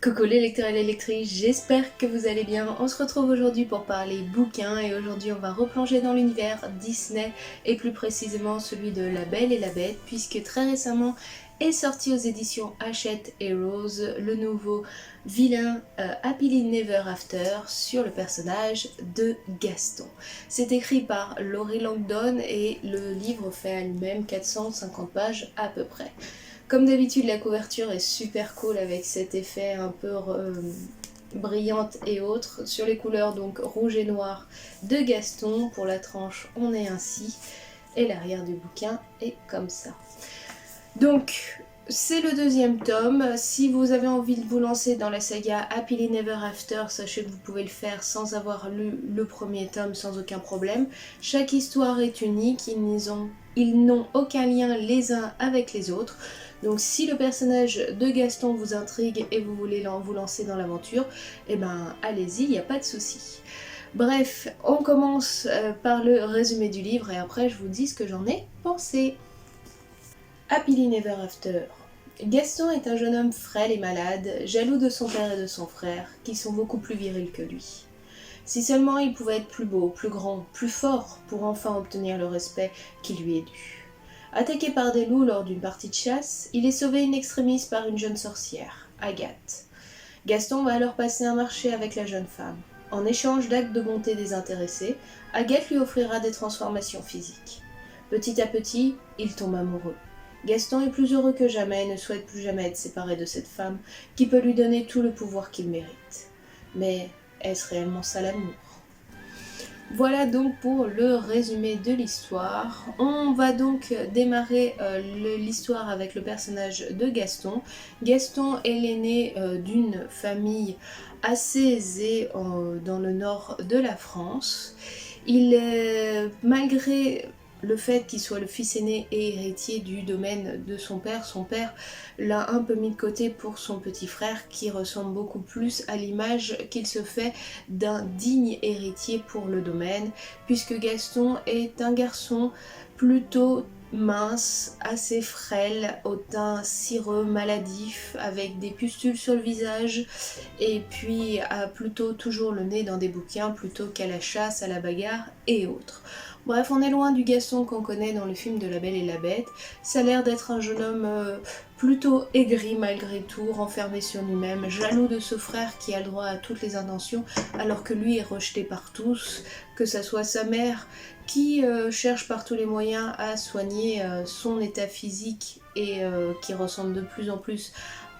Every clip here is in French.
Coucou les lecteurs et les lectrices, j'espère que vous allez bien. On se retrouve aujourd'hui pour parler bouquins et aujourd'hui on va replonger dans l'univers Disney et plus précisément celui de La Belle et la Bête puisque très récemment est sorti aux éditions Hachette et Rose le nouveau vilain Happily Never After sur le personnage de Gaston. C'est écrit par Laurie Langdon et le livre fait à lui-même 450 pages à peu près. Comme d'habitude, la couverture est super cool avec cet effet un peu brillante et autres. Sur les couleurs donc rouge et noir de Gaston, pour la tranche on est ainsi et l'arrière du bouquin est comme ça. Donc c'est le deuxième tome. Si vous avez envie de vous lancer dans la saga Happily Never After, sachez que vous pouvez le faire sans avoir lu le premier tome sans aucun problème. Chaque histoire est unique, ils n'ont aucun lien les uns avec les autres. Donc si le personnage de Gaston vous intrigue et vous voulez vous lancer dans l'aventure, eh ben allez-y, il n'y a pas de souci. Bref, on commence par le résumé du livre et après je vous dis ce que j'en ai pensé. Happily Never After. Gaston est un jeune homme frêle et malade, jaloux de son père et de son frère, qui sont beaucoup plus virils que lui. Si seulement il pouvait être plus beau, plus grand, plus fort, pour enfin obtenir le respect qui lui est dû. Attaqué par des loups lors d'une partie de chasse, il est sauvé in extremis par une jeune sorcière, Agathe. Gaston va alors passer un marché avec la jeune femme. En échange d'actes de bonté désintéressés, Agathe lui offrira des transformations physiques. Petit à petit, il tombe amoureux. Gaston est plus heureux que jamais et ne souhaite plus jamais être séparé de cette femme qui peut lui donner tout le pouvoir qu'il mérite. Mais est-ce réellement ça l'amour ? Voilà donc pour le résumé de l'histoire. On va donc démarrer l'histoire avec le personnage de Gaston. Gaston est l'aîné d'une famille assez aisée dans le nord de la France. Il est, malgré le fait qu'il soit le fils aîné et héritier du domaine de son père l'a un peu mis de côté pour son petit frère qui ressemble beaucoup plus à l'image qu'il se fait d'un digne héritier pour le domaine, puisque Gaston est un garçon plutôt mince, assez frêle, au teint cireux, maladif, avec des pustules sur le visage, et puis a plutôt toujours le nez dans des bouquins plutôt qu'à la chasse, à la bagarre et autres. Bref, on est loin du Gaston qu'on connaît dans le film de La Belle et la Bête. Ça a l'air d'être un jeune homme plutôt aigri malgré tout, renfermé sur lui-même, jaloux de ce frère qui a le droit à toutes les intentions alors que lui est rejeté par tous, que ça soit sa mère qui cherche par tous les moyens à soigner son état physique et qui ressemble de plus en plus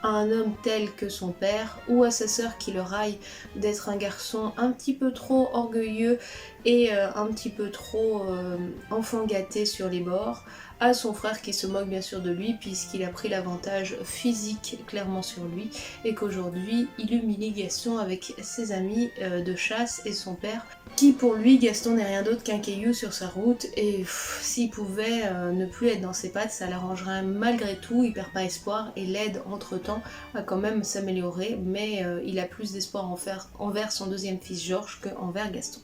à un homme tel que son père, ou à sa sœur qui le raille d'être un garçon un petit peu trop orgueilleux et un petit peu trop enfant gâté sur les bords, à son frère qui se moque bien sûr de lui puisqu'il a pris l'avantage physique clairement sur lui et qu'aujourd'hui il humilie Gaston avec ses amis de chasse et son père qui pour lui Gaston n'est rien d'autre qu'un caillou sur sa route et s'il pouvait ne plus être dans ses pattes ça l'arrangerait malgré tout, il perd pas espoir et l'aide entre temps à quand même s'améliorer mais il a plus d'espoir envers son deuxième fils Georges qu'envers Gaston.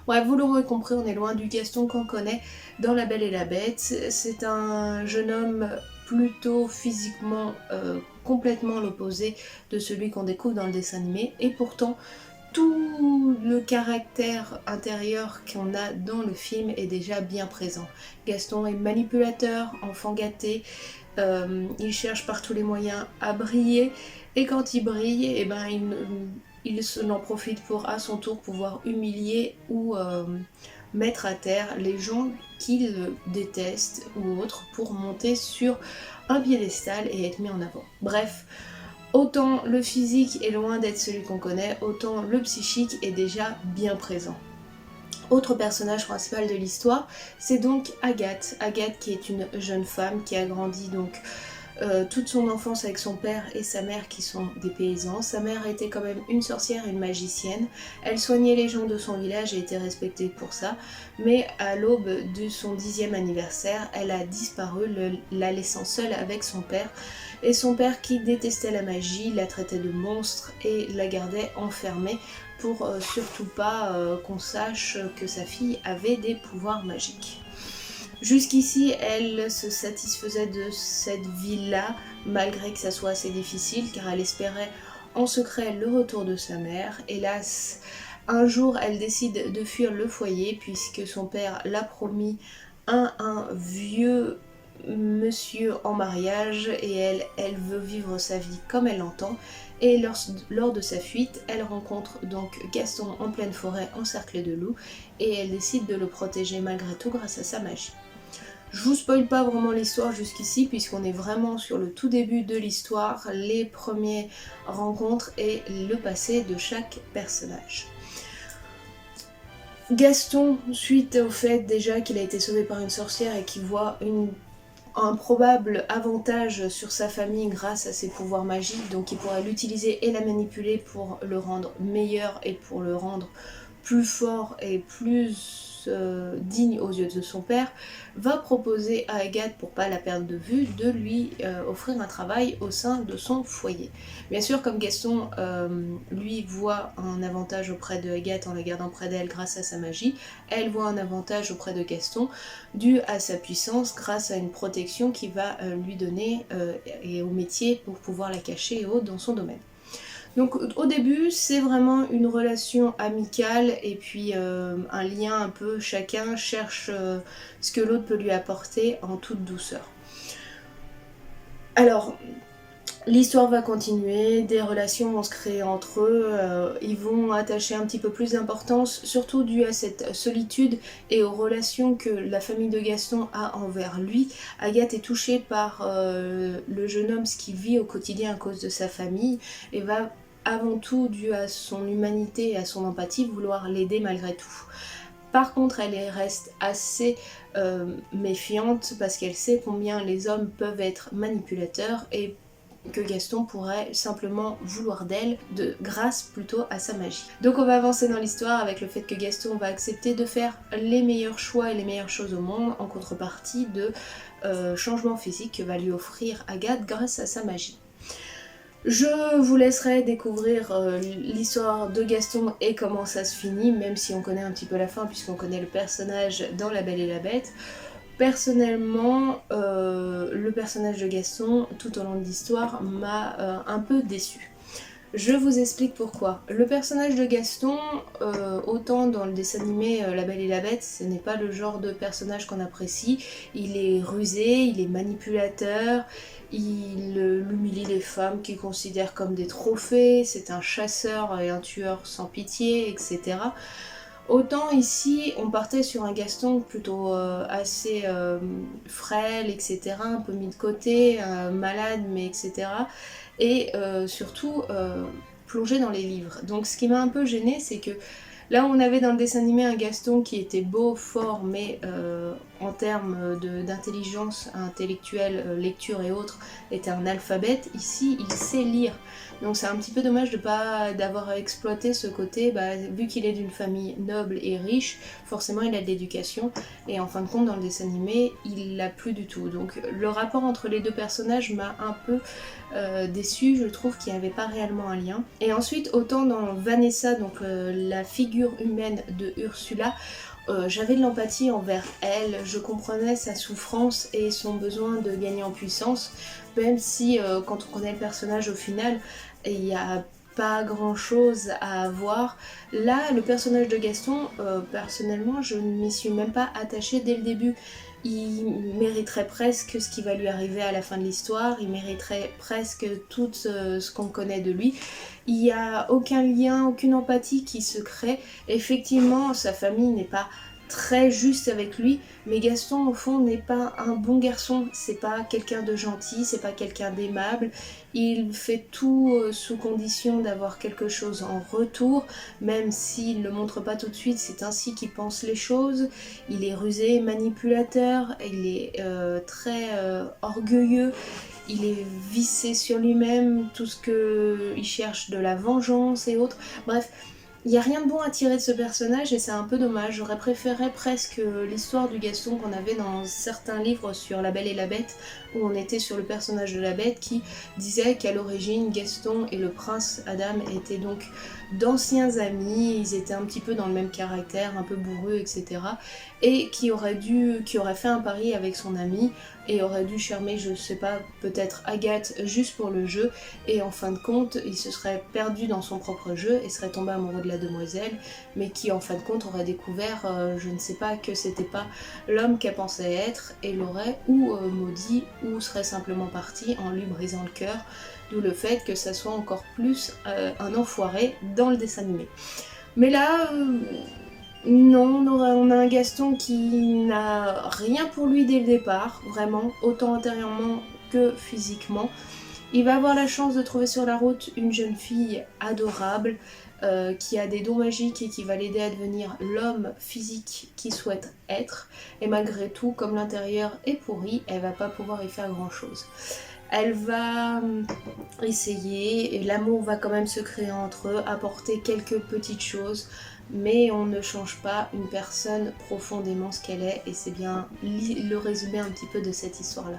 Bref, vous l'aurez compris, on est loin du Gaston qu'on connaît dans La Belle et la Bête. C'est un jeune homme plutôt physiquement complètement l'opposé de celui qu'on découvre dans le dessin animé. Et pourtant, tout le caractère intérieur qu'on a dans le film est déjà bien présent. Gaston est manipulateur, enfant gâté, il cherche par tous les moyens à briller. Et quand il brille, eh ben, il en profite pour à son tour pouvoir humilier ou mettre à terre les gens qu'il déteste ou autres pour monter sur un piédestal et être mis en avant. Bref, autant le physique est loin d'être celui qu'on connaît, autant le psychique est déjà bien présent. Autre personnage principal de l'histoire, c'est donc Agathe. Agathe qui est une jeune femme qui a grandi donc toute son enfance avec son père et sa mère qui sont des paysans. Sa mère était quand même une sorcière et une magicienne. Elle soignait les gens de son village et était respectée pour ça. Mais à l'aube de son 10e anniversaire, elle a disparu, la laissant seule avec son père. Et son père qui détestait la magie, la traitait de monstre et la gardait enfermée pour surtout pas qu'on sache que sa fille avait des pouvoirs magiques. Jusqu'ici, elle se satisfaisait de cette vie-là, malgré que ça soit assez difficile, car elle espérait en secret le retour de sa mère. Hélas, un jour elle décide de fuir le foyer puisque son père l'a promis à un vieux monsieur en mariage et elle veut vivre sa vie comme elle l'entend. Et lors de sa fuite, elle rencontre donc Gaston en pleine forêt encerclé de loups et elle décide de le protéger malgré tout grâce à sa magie. Je vous spoil pas vraiment l'histoire jusqu'ici puisqu'on est vraiment sur le tout début de l'histoire, les premières rencontres et le passé de chaque personnage. Gaston, suite au fait déjà qu'il a été sauvé par une sorcière et qu'il voit un probable avantage sur sa famille grâce à ses pouvoirs magiques, donc il pourrait l'utiliser et la manipuler pour le rendre meilleur et pour le rendre plus fort et plus digne aux yeux de son père, va proposer à Agathe, pour pas la perdre de vue, de lui offrir un travail au sein de son foyer. Bien sûr, comme Gaston lui voit un avantage auprès de Agathe en la gardant près d'elle grâce à sa magie, elle voit un avantage auprès de Gaston dû à sa puissance grâce à une protection qu'il va lui donner et au métier pour pouvoir la cacher et autres dans son domaine. Donc au début c'est vraiment une relation amicale et puis un lien un peu, chacun cherche ce que l'autre peut lui apporter en toute douceur. Alors l'histoire va continuer, des relations vont se créer entre eux, ils vont attacher un petit peu plus d'importance, surtout dû à cette solitude et aux relations que la famille de Gaston a envers lui. Agathe est touchée par le jeune homme, ce qu'il vit au quotidien à cause de sa famille, et va avant tout, dû à son humanité et à son empathie, vouloir l'aider malgré tout. Par contre, elle reste assez méfiante parce qu'elle sait combien les hommes peuvent être manipulateurs et que Gaston pourrait simplement vouloir d'elle, grâce plutôt à sa magie. Donc on va avancer dans l'histoire avec le fait que Gaston va accepter de faire les meilleurs choix et les meilleures choses au monde en contrepartie de changements physiques que va lui offrir Agathe grâce à sa magie. Je vous laisserai découvrir l'histoire de Gaston et comment ça se finit, même si on connaît un petit peu la fin puisqu'on connaît le personnage dans La Belle et la Bête. Personnellement, le personnage de Gaston, tout au long de l'histoire, m'a un peu déçue. Je vous explique pourquoi. Le personnage de Gaston, autant dans le dessin animé La Belle et la Bête, ce n'est pas le genre de personnage qu'on apprécie. Il est rusé, il est manipulateur, il humilie les femmes qu'il considère comme des trophées, c'est un chasseur et un tueur sans pitié, etc. Autant ici, on partait sur un Gaston plutôt assez frêle, etc., un peu mis de côté, malade, mais etc., et surtout plongé dans les livres. Donc ce qui m'a un peu gênée, c'est que là on avait dans le dessin animé un Gaston qui était beau, fort, mais en termes d'intelligence intellectuelle, lecture et autres, était un alphabète. Ici, il sait lire. Donc c'est un petit peu dommage d'avoir exploité ce côté, vu qu'il est d'une famille noble et riche, forcément il a de l'éducation, et en fin de compte dans le dessin animé, il l'a plus du tout. Donc le rapport entre les deux personnages m'a un peu déçue, je trouve qu'il n'y avait pas réellement un lien. Et ensuite, autant dans Vanessa, donc la figure humaine de Ursula, j'avais de l'empathie envers elle, je comprenais sa souffrance et son besoin de gagner en puissance, même si quand on connaît le personnage au final, il n'y a pas grand chose à voir. Là, le personnage de Gaston, personnellement, je ne m'y suis même pas attachée dès le début. Il mériterait presque ce qui va lui arriver à la fin de l'histoire, il mériterait presque tout ce qu'on connaît de lui. Il n'y a aucun lien, aucune empathie qui se crée. Effectivement, sa famille n'est pas très juste avec lui, mais Gaston au fond n'est pas un bon garçon, c'est pas quelqu'un de gentil, c'est pas quelqu'un d'aimable, il fait tout sous condition d'avoir quelque chose en retour, même s'il ne le montre pas tout de suite, c'est ainsi qu'il pense les choses. Il est rusé, manipulateur, il est très orgueilleux, il est vissé sur lui-même, tout ce qu'il cherche de la vengeance et autres, bref. Il n'y a rien de bon à tirer de ce personnage et c'est un peu dommage. J'aurais préféré presque l'histoire du Gaston qu'on avait dans certains livres sur La Belle et la Bête, où on était sur le personnage de la Bête qui disait qu'à l'origine Gaston et le prince Adam étaient donc d'anciens amis, ils étaient un petit peu dans le même caractère, un peu bourrus, etc. Et qui aurait fait un pari avec son ami et aurait dû charmer, je sais pas, peut-être Agathe juste pour le jeu, et en fin de compte il se serait perdu dans son propre jeu et serait tombé amoureux de la demoiselle, mais qui en fin de compte aurait découvert, je ne sais pas, que c'était pas l'homme qu'elle pensait être et l'aurait ou maudit ou serait simplement parti en lui brisant le cœur, d'où le fait que ça soit encore plus un enfoiré dans le dessin animé. Mais là, non, on a un Gaston qui n'a rien pour lui dès le départ, vraiment, autant intérieurement que physiquement. Il va avoir la chance de trouver sur la route une jeune fille adorable, qui a des dons magiques et qui va l'aider à devenir l'homme physique qu'il souhaite être. Et malgré tout, comme l'intérieur est pourri, elle va pas pouvoir y faire grand chose. Elle va essayer, et l'amour va quand même se créer entre eux, apporter quelques petites choses, mais on ne change pas une personne profondément ce qu'elle est, et c'est bien le résumé un petit peu de cette histoire-là.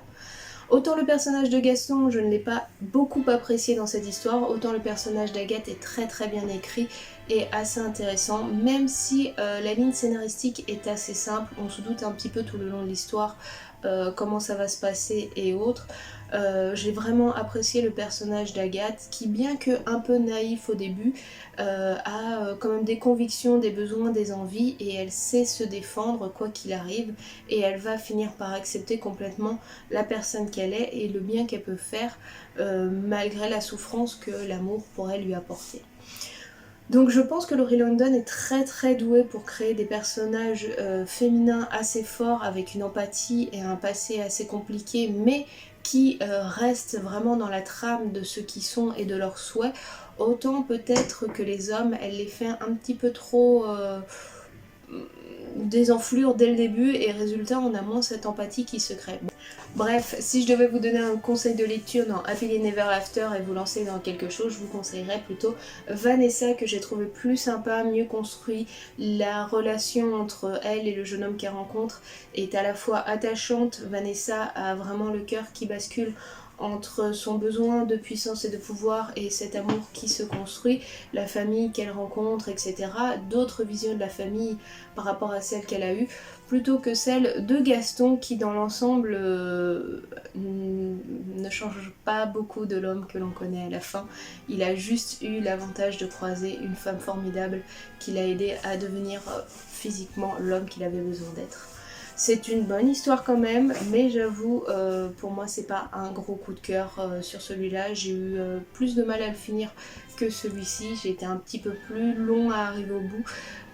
Autant le personnage de Gaston, je ne l'ai pas beaucoup apprécié dans cette histoire, autant le personnage d'Agathe est très très bien écrit et assez intéressant, même si la ligne scénaristique est assez simple, on se doute un petit peu tout le long de l'histoire comment ça va se passer et autres. J'ai vraiment apprécié le personnage d'Agathe qui, bien que un peu naïf au début, a quand même des convictions, des besoins, des envies, et elle sait se défendre quoi qu'il arrive, et elle va finir par accepter complètement la personne qu'elle est et le bien qu'elle peut faire malgré la souffrance que l'amour pourrait lui apporter. Donc je pense que Laurie London est très très douée pour créer des personnages féminins assez forts, avec une empathie et un passé assez compliqué, mais qui restent vraiment dans la trame de ceux qui sont et de leurs souhaits. Autant peut-être que les hommes, elle les fait un petit peu trop des enflures dès le début, et résultat on a moins cette empathie qui se crée. Bref, si je devais vous donner un conseil de lecture dans Happily Never After et vous lancer dans quelque chose, je vous conseillerais plutôt Vanessa, que j'ai trouvé plus sympa, mieux construit. La relation entre elle et le jeune homme qu'elle rencontre est à la fois attachante. Vanessa a vraiment le cœur qui bascule entre son besoin de puissance et de pouvoir et cet amour qui se construit, la famille qu'elle rencontre, etc. D'autres visions de la famille par rapport à celle qu'elle a eue, plutôt que celle de Gaston qui dans l'ensemble ne change pas beaucoup de l'homme que l'on connaît à la fin. Il a juste eu l'avantage de croiser une femme formidable qui l'a aidé à devenir physiquement l'homme qu'il avait besoin d'être. C'est une bonne histoire quand même, mais j'avoue, pour moi c'est pas un gros coup de cœur sur celui-là. J'ai eu plus de mal à le finir que celui-ci. J'ai été un petit peu plus long à arriver au bout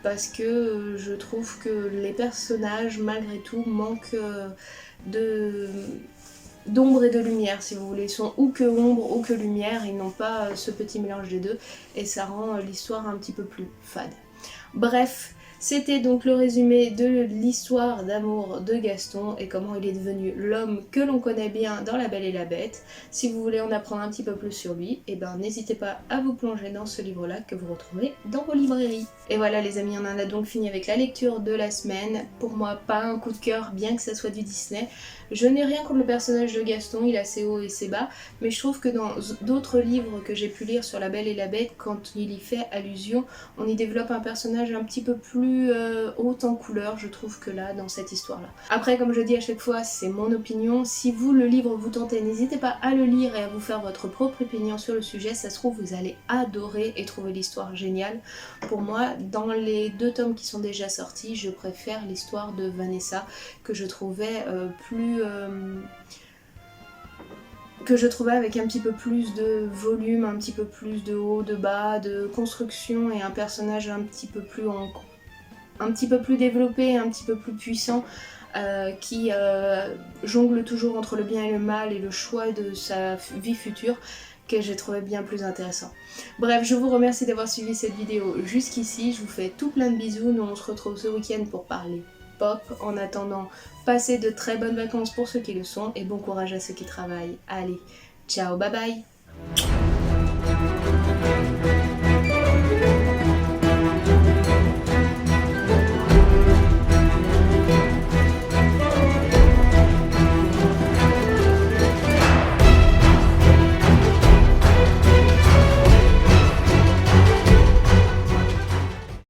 parce que je trouve que les personnages malgré tout manquent d'ombre et de lumière, si vous voulez. Ils sont ou que ombre ou que lumière, ils n'ont pas ce petit mélange des deux, et ça rend l'histoire un petit peu plus fade. Bref, c'était donc le résumé de l'histoire d'amour de Gaston et comment il est devenu l'homme que l'on connaît bien dans La Belle et la Bête. Si vous voulez en apprendre un petit peu plus sur lui, eh ben n'hésitez pas à vous plonger dans ce livre-là que vous retrouvez dans vos librairies. Et voilà les amis, on en a donc fini avec la lecture de la semaine. Pour moi, pas un coup de cœur, bien que ça soit du Disney. Je n'ai rien contre le personnage de Gaston, il a ses hauts et ses bas, mais je trouve que dans d'autres livres que j'ai pu lire sur La Belle et la Bête, quand il y fait allusion, on y développe un personnage un petit peu plus haut en couleur, je trouve, que là, dans cette histoire-là. Après, comme je dis à chaque fois, c'est mon opinion. Si vous, le livre vous tentez, n'hésitez pas à le lire et à vous faire votre propre opinion sur le sujet. Ça se trouve, vous allez adorer et trouver l'histoire géniale. Pour moi, dans les 2 tomes qui sont déjà sortis, je préfère l'histoire de Vanessa, que je trouvais avec un petit peu plus de volume, un petit peu plus de haut, de bas, de construction, et un personnage un petit peu plus développé, un petit peu plus puissant, qui jongle toujours entre le bien et le mal et le choix de sa vie future, que j'ai trouvé bien plus intéressant. Bref, je vous remercie d'avoir suivi cette vidéo jusqu'ici, je vous fais tout plein de bisous, nous on se retrouve ce week-end pour parler pop. En attendant, passez de très bonnes vacances pour ceux qui le sont et bon courage à ceux qui travaillent. Allez, ciao, bye bye.